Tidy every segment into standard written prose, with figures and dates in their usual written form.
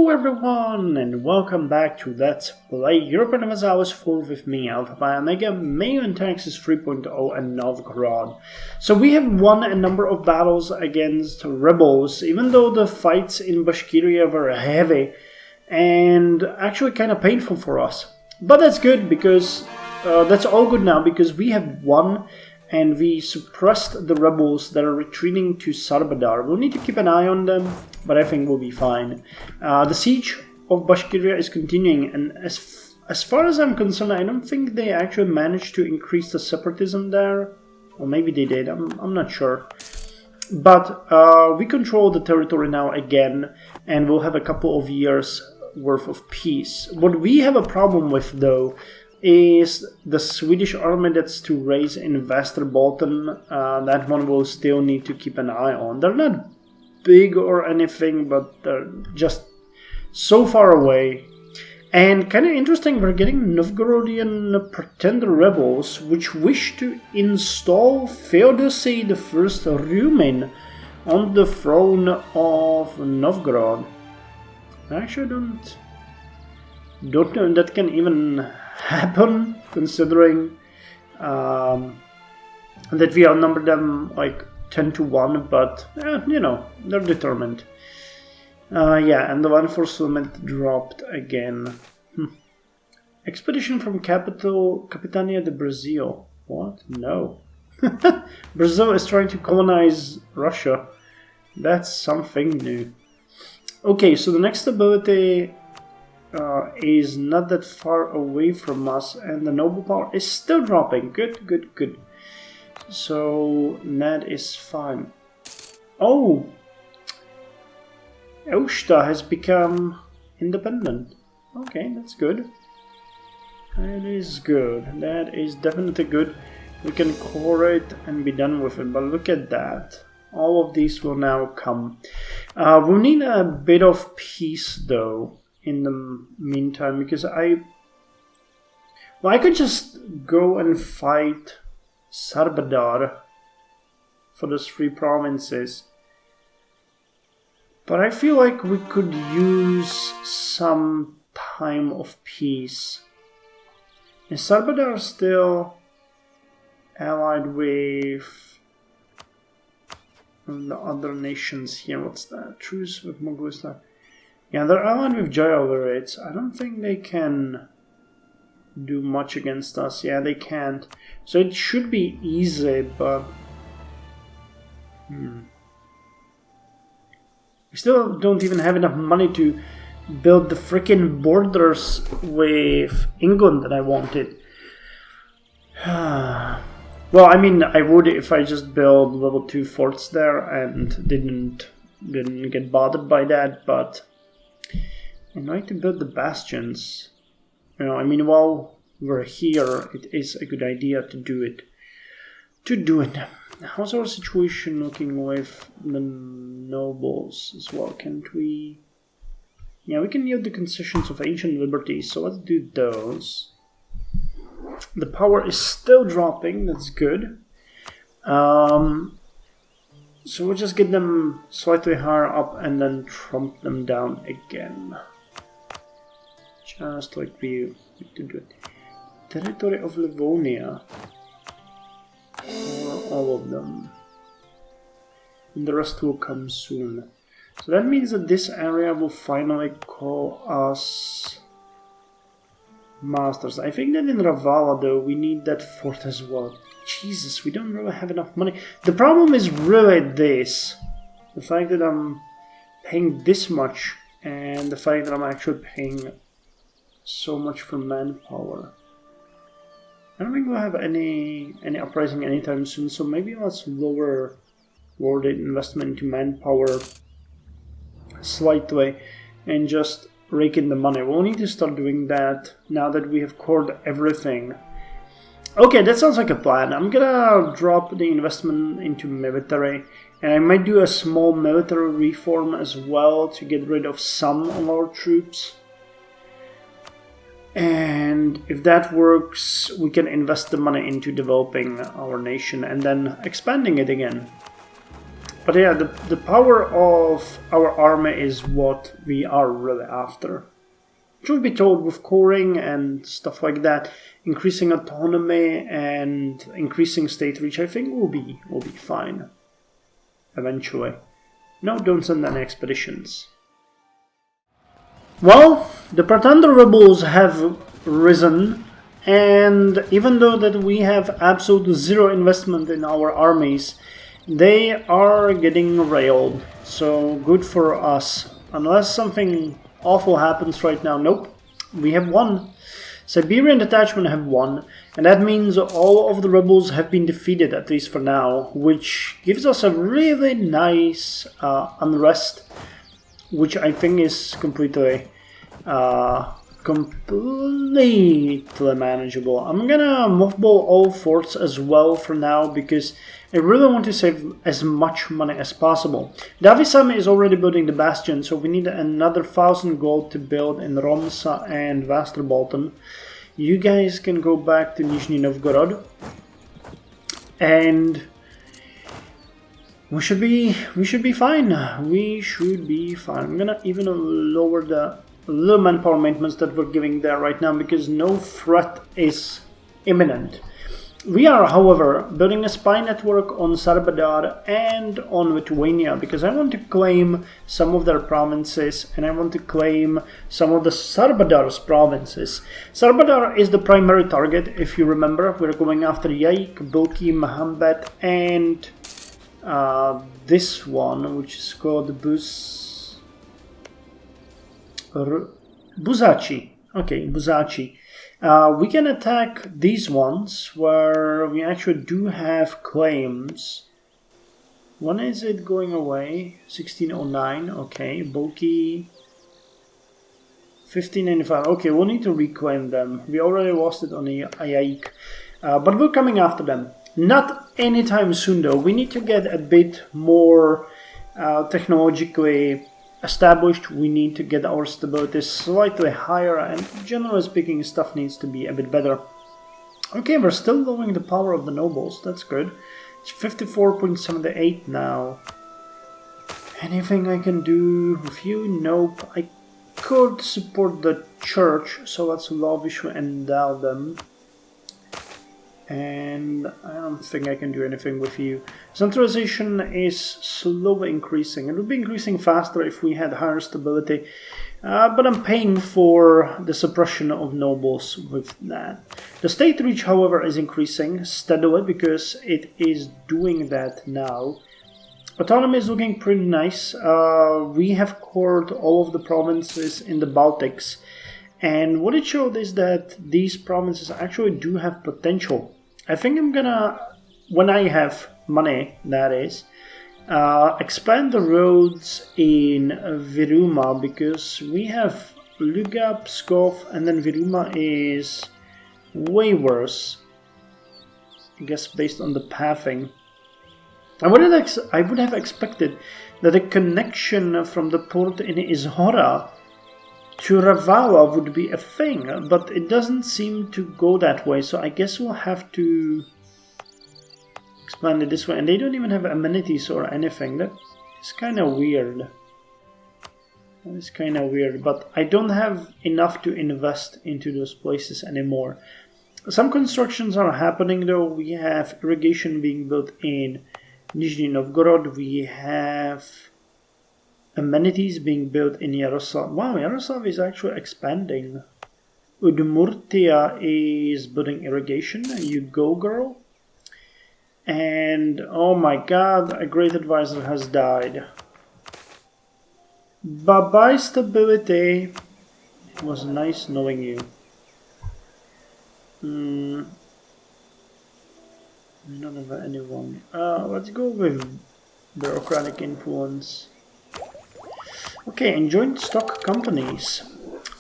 Hello everyone, and welcome back to Let's Play Europa Universalis IV with me, Alpha by Omega, Meiou Taxes 3.0 and Novgorod. So we have won a number of battles against rebels, even though the fights in Bashkiria were heavy and actually kind of painful for us. But that's good because that's all good now because we have won and we suppressed the rebels that are retreating to Sarbadar. We'll need to keep an eye on them, but I think we'll be fine. The siege of Bashkiria is continuing, and as far as I'm concerned, I don't think they actually managed to increase the separatism there. Or maybe they did, I'm not sure. But we control the territory now again, and we'll have a couple of years worth of peace. What we have a problem with, though, is the Swedish army that's to raise in Västerbotten. That one will still need to keep an eye on. They're not big or anything, but they're just so far away. And kind of interesting, we're getting Novgorodian pretender rebels which wish to install Feodosy the First Rumin on the throne of Novgorod. I actually don't know if that can even happen, considering that we outnumber them like 10 to 1, but you know, they're determined. Yeah, and the one for Summit dropped again. Expedition from capital Capitania de Brazil. What? No. Brazil is trying to colonize Russia. That's something new. Okay, so the next ability is not that far away from us, and the noble power is still dropping. Good. So that is fine. Oh, Eusta has become independent. Okay, that's good. That is good. That is definitely good. We can core it and be done with it. But look at that. All of these will now come. We'll need a bit of peace, though, in the meantime, because I could just go and fight Sarbadar for those 3 provinces, but I feel like we could use some time of peace. Is Sarbadar still allied with the other nations here? What's that? Truce with Mongolistan. Yeah, they're allied with Jayalvarites. I don't think they can do much against us. Yeah, they can't. So it should be easy, but we still don't even have enough money to build the freaking borders with England that I wanted. Well, I mean, I would if I just build level 2 forts there and didn't get bothered by that, but I like to build the bastions. You know, I mean, while we're here, it is a good idea to do it. How's our situation looking with the nobles as well? Can't we? Yeah, we can yield the concessions of ancient liberties, so let's do those. The power is still dropping, that's good. So we'll just get them slightly higher up and then trump them down again. Just like we need to do it. Territory of Livonia. Or all of them. And the rest will come soon. So that means that this area will finally call us masters. I think that in Ravala, though, we need that fort as well. Jesus, we don't really have enough money. The problem is really this. The fact that I'm paying this much, and the fact that I'm actually paying so much for manpower. I don't think we'll have any uprising anytime soon, so maybe let's lower the investment into manpower slightly and just rake in the money. We'll need to start doing that now that we have cored everything. Okay, that sounds like a plan. I'm gonna drop the investment into military, and I might do a small military reform as well to get rid of some of our troops. And if that works, we can invest the money into developing our nation and then expanding it again. But yeah, the power of our army is what we are really after. Truth be told, with coring and stuff like that, increasing autonomy and increasing state reach, I think will be fine. Eventually. No, don't send any expeditions. Well, the Pretender rebels have risen, and even though that we have absolute zero investment in our armies, they are getting railed. So good for us. Unless something awful happens right now. Nope, we have won. Siberian detachment have won, and that means all of the rebels have been defeated, at least for now, which gives us a really nice unrest, which I think is completely manageable. I'm gonna mothball all forts as well for now, because I really want to save as much money as possible. Davisam is already building the bastion, so we need another 1,000 gold to build in Romsa and Västerbotten. You guys can go back to Nizhny Novgorod, and we should be fine. We should be fine. I'm gonna even lower the little manpower maintenance that we're giving there right now, because no threat is imminent. We are, however, building a spy network on Sarbadar and on Lithuania, because I want to claim some of their provinces, and I want to claim some of the Sarbadar's provinces. Sarbadar is the primary target, if you remember. We're going after Yaik, Bulki, Mahambet, and this one, which is called Buzachi. Okay, Buzachi. We can attack these ones where we actually do have claims. When is it going away? 1609. Okay, Bulky 1595. Okay, we'll need to reclaim them. We already lost it on the Ayaik. But we're coming after them. Not anytime soon though. We need to get a bit more technologically established. We need to get our stability slightly higher, and generally speaking, stuff needs to be a bit better. Okay, we're still lowering the power of the nobles. That's good. It's 54.78 now. Anything I can do with you? Nope. I could support the church, so let's lavishly endow them. And I don't think I can do anything with you. Centralization is slowly increasing. It would be increasing faster if we had higher stability, but I'm paying for the suppression of nobles with that. The state reach, however, is increasing steadily because it is doing that now. Autonomy is looking pretty nice. We have cored all of the provinces in the Baltics, and what it showed is that these provinces actually do have potential. I think I'm gonna, when I have money, that is, expand the roads in Viruma, because we have Luga, Pskov, and then Viruma is way worse, I guess, based on the pathing. I would have expected that a connection from the port in Izhora to Ravala would be a thing, but it doesn't seem to go that way, so I guess we'll have to expand it this way. And they don't even have amenities or anything. That is kind of weird. That is kind of weird, but I don't have enough to invest into those places anymore. Some constructions are happening though. We have irrigation being built in Nizhny Novgorod. We have amenities being built in Yaroslav. Wow, Yaroslav is actually expanding. Udmurtia is building irrigation. You go, girl. And oh my god, a great advisor has died. Bye-bye, stability. It was nice knowing you. I don't have anyone. Let's go with bureaucratic influence. Okay, and joint stock companies.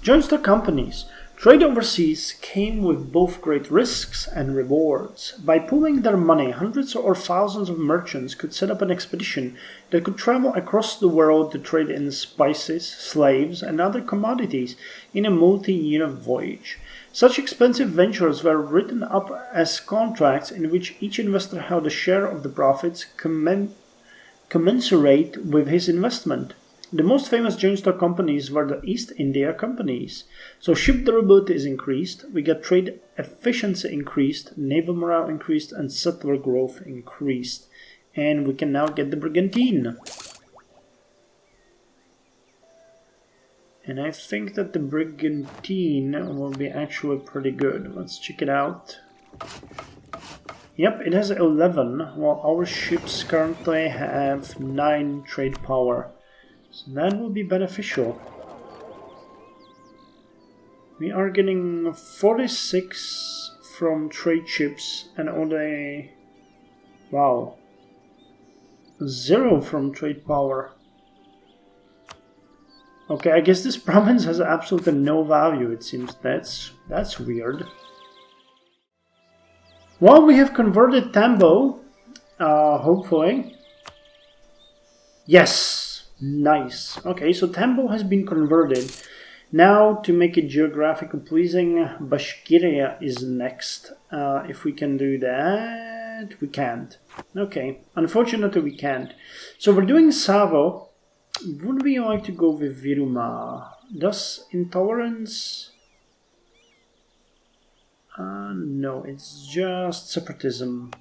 Joint stock companies. Trade overseas came with both great risks and rewards. By pooling their money, hundreds or thousands of merchants could set up an expedition that could travel across the world to trade in spices, slaves, and other commodities in a multi-year voyage. Such expensive ventures were written up as contracts in which each investor held a share of the profits, commensurate with his investment. The most famous joint stock companies were the East India companies. So ship durability is increased, we get trade efficiency increased, naval morale increased, and settler growth increased. And we can now get the brigantine. And I think that the brigantine will be actually pretty good. Let's check it out. Yep, it has 11, while our ships currently have 9 trade power. So that will be beneficial. We are getting 46 from trade ships and only, wow, 0 from trade power. Okay, I guess this province has absolutely no value, it seems. That's weird. Well, we have converted Tambo, hopefully. Yes, nice. Okay, so Tambo has been converted. Now, to make it geographically pleasing, Bashkiria is next. If we can do that, we can't. Okay, unfortunately we can't. So we're doing Savo. Would we like to go with Viruma? Does intolerance... no, it's just separatism.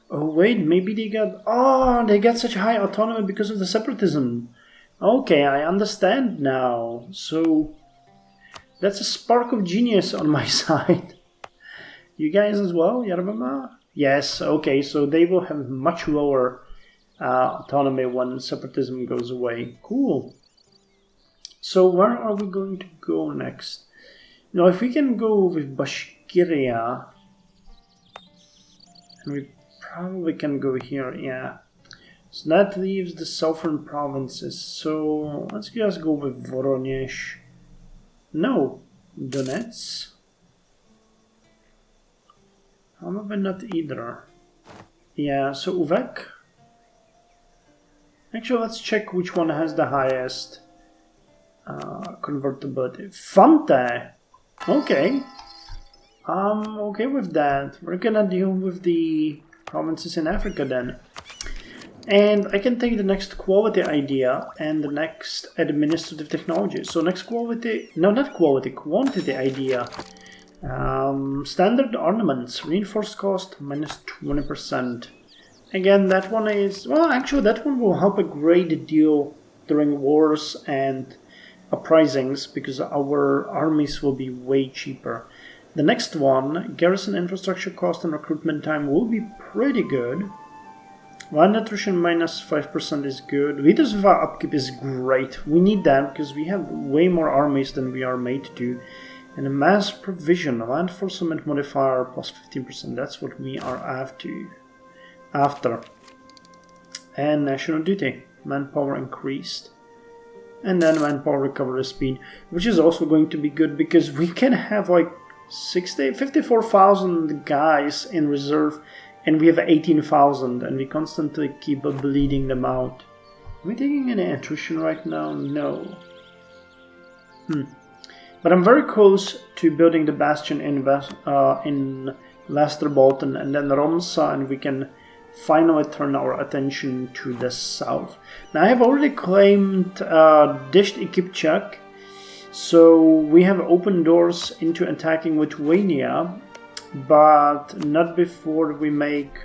Oh wait, maybe they got... Oh, they got such high autonomy because of the separatism. Okay, I understand now. So, that's a spark of genius on my side. You guys as well, Yarvama? Yes, okay, so they will have much lower autonomy when separatism goes away. Cool. So where are we going to go next? Now, if we can go with Bashkiria, and we probably can go here, yeah. So that leaves the southern provinces. So let's just go with Voronezh. No, Donetsk. How about not either? Yeah, so Uvek. Actually, let's check which one has the highest convertibility. Fante. Okay. Okay with that. We're gonna deal with the provinces in Africa then. And I can take the next quality idea and the next administrative technology. So next quality, no, not quality, quantity idea. Standard ornaments, reinforced cost minus 20%. Again, that one is, well, actually that one will help a great deal during wars and uprisings because our armies will be way cheaper. The next one, garrison infrastructure cost and recruitment time will be pretty good. Land attrition minus 5% is good. Leaders of our upkeep is great. We need that because we have way more armies than we are made to. And a mass provision, land fulfillment modifier plus 15%. That's what we are after. And national duty, manpower increased. And then manpower recovery speed, which is also going to be good because we can have like 54,000 guys in reserve. And we have 18,000 and we constantly keep bleeding them out. Are we taking any attrition right now? No. But I'm very close to building the bastion in Västerbotten and then Romsa, and we can finally turn our attention to the south. Now I have already claimed Disht Kipchak, so we have open doors into attacking Lithuania. But not before we make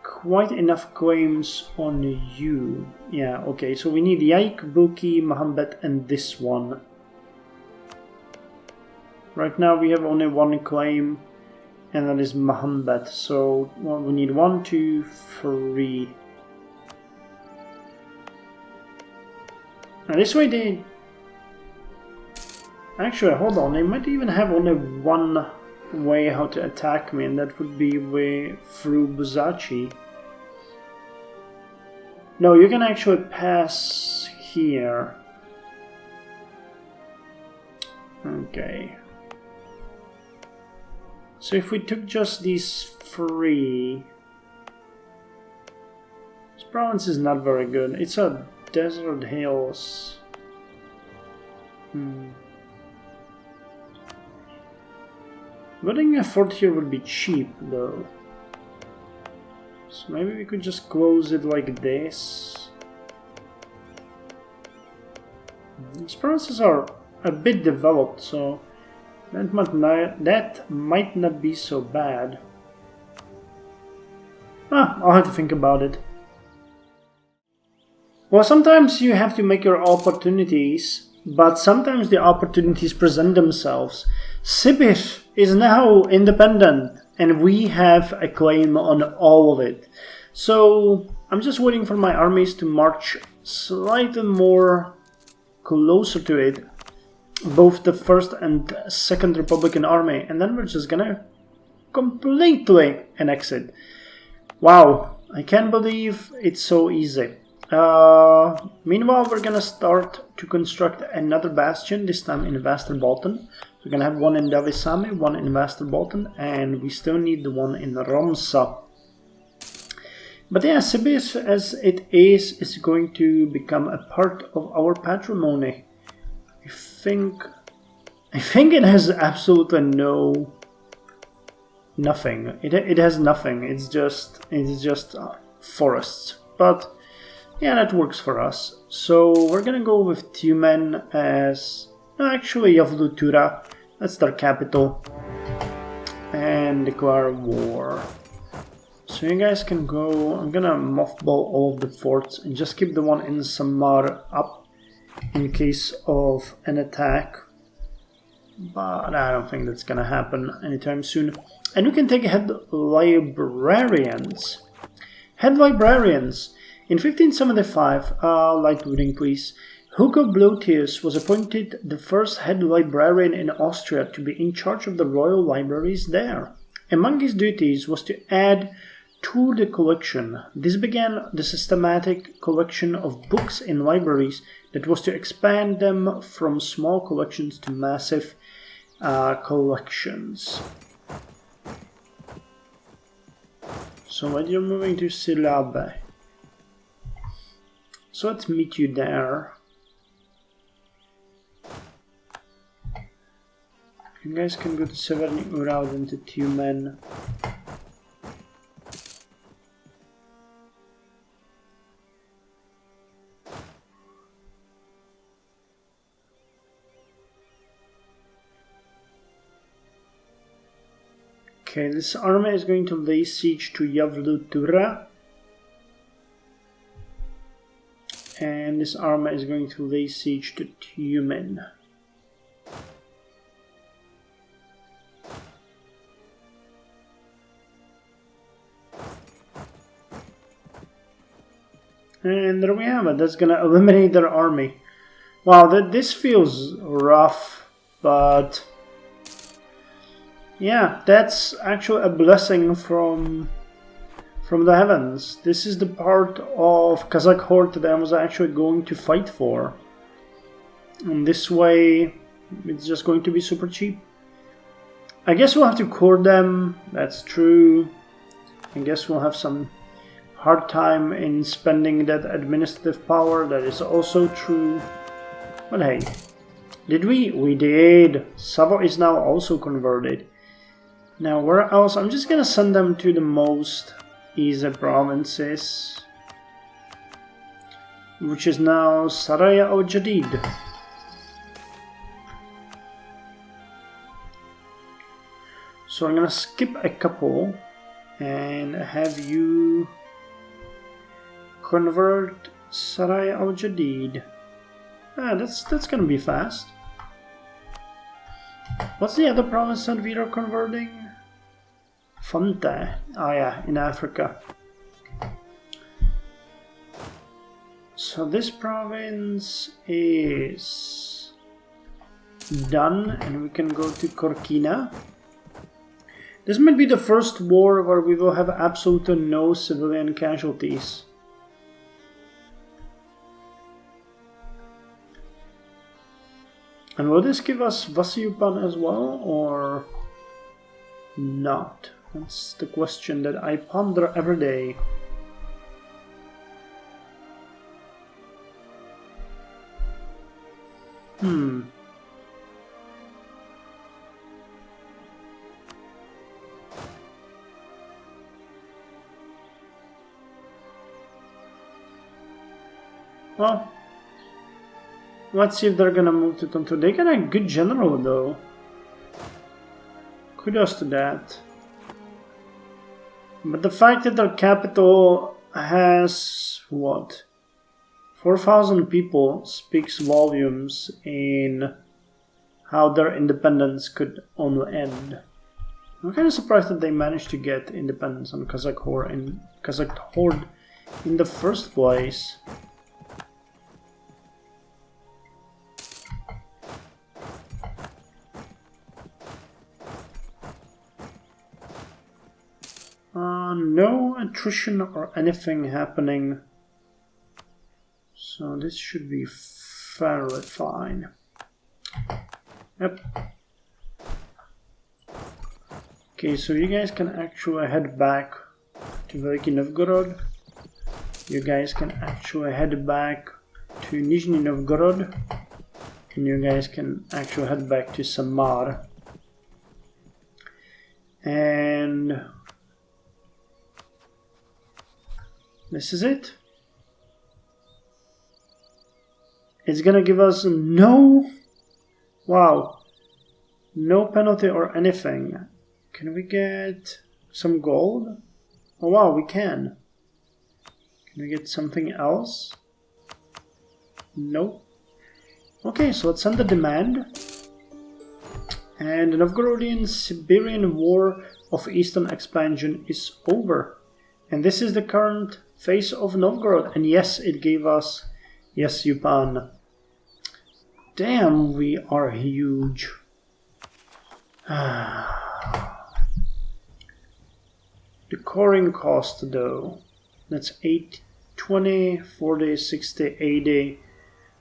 quite enough claims on you. Yeah, okay, so we need Yaik, Bulki, Mahambet, and this one. Right now we have only one claim, and that is Mahambet. So well, we need 1, 2, 3. Now this way they... Actually, hold on, they might even have only one way how to attack me, and that would be through Buzachi. No, you can actually pass here. Okay. So if we took just these 3... This province is not very good. It's a desert hills. Building a fort here would be cheap, though. So maybe we could just close it like this. These provinces are a bit developed, so that might not be so bad. I'll have to think about it. Well, sometimes you have to make your opportunities, but sometimes the opportunities present themselves. Siberia is now independent, and we have a claim on all of it. So I'm just waiting for my armies to march slightly more closer to it, both the First and Second Republican Army, and then we're just gonna completely annex it. Wow, I can't believe it's so easy. Meanwhile, we're gonna start to construct another bastion, this time in Västerbotten. We're gonna have one in Davisami, one in Västerbotten, and we still need the one in Romsa. But yeah, Siberia as it is going to become a part of our patrimony. I think it has absolutely nothing. It has nothing. It's just forests. But yeah, that works for us. So we're gonna go with Tyumen as actually Yavlutura. That's their capital, and declare war. So you guys can go. I'm gonna mothball all of the forts and just keep the one in Samar up in case of an attack. But I don't think that's gonna happen anytime soon. And we can take head librarians. Head librarians. In 1575, light reading please, Hugo Blotius was appointed the first head librarian in Austria to be in charge of the royal libraries there. Among his duties was to add to the collection. This began the systematic collection of books in libraries that was to expand them from small collections to massive collections. So when you're moving to Silabe, so let's meet you there. You guys can go to Severny Ural and to Tyumen. Okay, this army is going to lay siege to Yavlutura. And this army is going to lay siege to Tyumen. And there we have it. That's gonna eliminate their army. Wow, this feels rough, but yeah, that's actually a blessing from the heavens. This is the part of Kazakh horde that I was actually going to fight for. And this way, it's just going to be super cheap. I guess we'll have to core them, that's true. I guess we'll have some hard time in spending that administrative power, that is also true. But hey, did we? We did. Savo is now also converted. Now where else? I'm just gonna send them to the most easy provinces, which is now Saraya al Jadid. So I'm gonna skip a couple and have you convert Saraya al Jadid. That's gonna be fast. What's the other province that we are converting? Fante. Oh yeah, in Africa. So this province is done, and we can go to Korkina. This might be the first war where we will have absolutely no civilian casualties. And will this give us Vasiupan as well, or not? That's the question that I ponder every day. Well, let's see if they're gonna move to Tonto. They got a good general though. Kudos to that. But the fact that their capital has, what, 4,000 people speaks volumes in how their independence could only end. I'm kind of surprised that they managed to get independence on Kazakh Horde in the first place. No attrition or anything happening, so this should be fairly fine. Yep. Okay, so you guys can actually head back to Veliki Novgorod. You guys can actually head back to Nizhny Novgorod. And you guys can actually head back to Samar. And this is it. It's gonna give us no... Wow. No penalty or anything. Can we get some gold? Oh wow, we can. Can we get something else? Nope. Okay, so let's send the demand. And the Novgorodian Siberian War of Eastern Expansion is over. And this is the current phase of Novgorod. And yes, it gave us... Yes, Yupan. Damn, we are huge. The coring cost though, that's 8, 20, 40, 60, 80,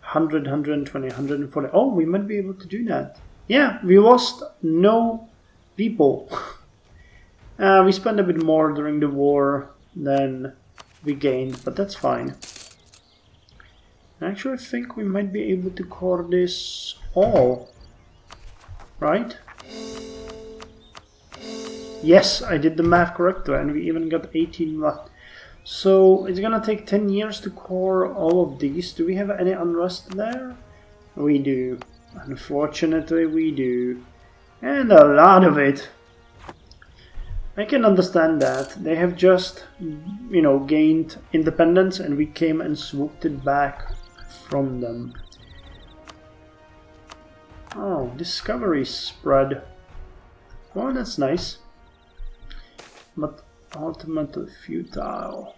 100, 120, 140. Oh, we might be able to do that. Yeah, we lost no people. We spent a bit more during the war than we gained, but that's fine. Actually, I think we might be able to core this all, right? Yes, I did the math correctly, and we even got 18 left. So it's gonna take 10 years to core all of these. Do we have any unrest there? We do. Unfortunately, we do. And a lot of it. I can understand that. They have just, you know, gained independence and we came and swooped it back from them. Oh, discovery spread. Well, that's nice. But ultimately futile.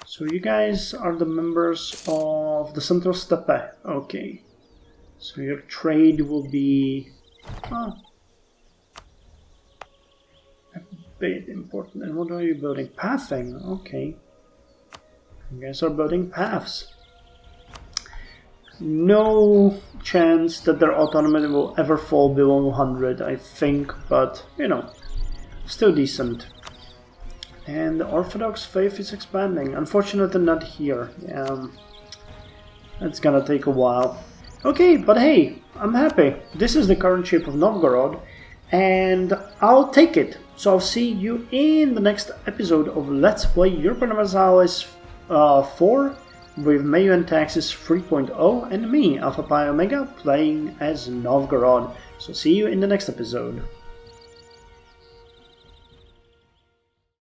So you guys are the members of the Central Steppe. Okay. So your trade will be a bit important. And what are you building? Pathing. Okay. You guys are building paths. No chance that their autonomy will ever fall below 100, I think, but, you know, still decent. And the Orthodox faith is expanding. Unfortunately not here. It's gonna take a while. Okay, but hey, I'm happy. This is the current shape of Novgorod, and I'll take it. So I'll see you in the next episode of Let's Play Europa Universalis 4 with Meiou Taxes 3.0 and me, Alpha Pi Omega, playing as Novgorod. So see you in the next episode.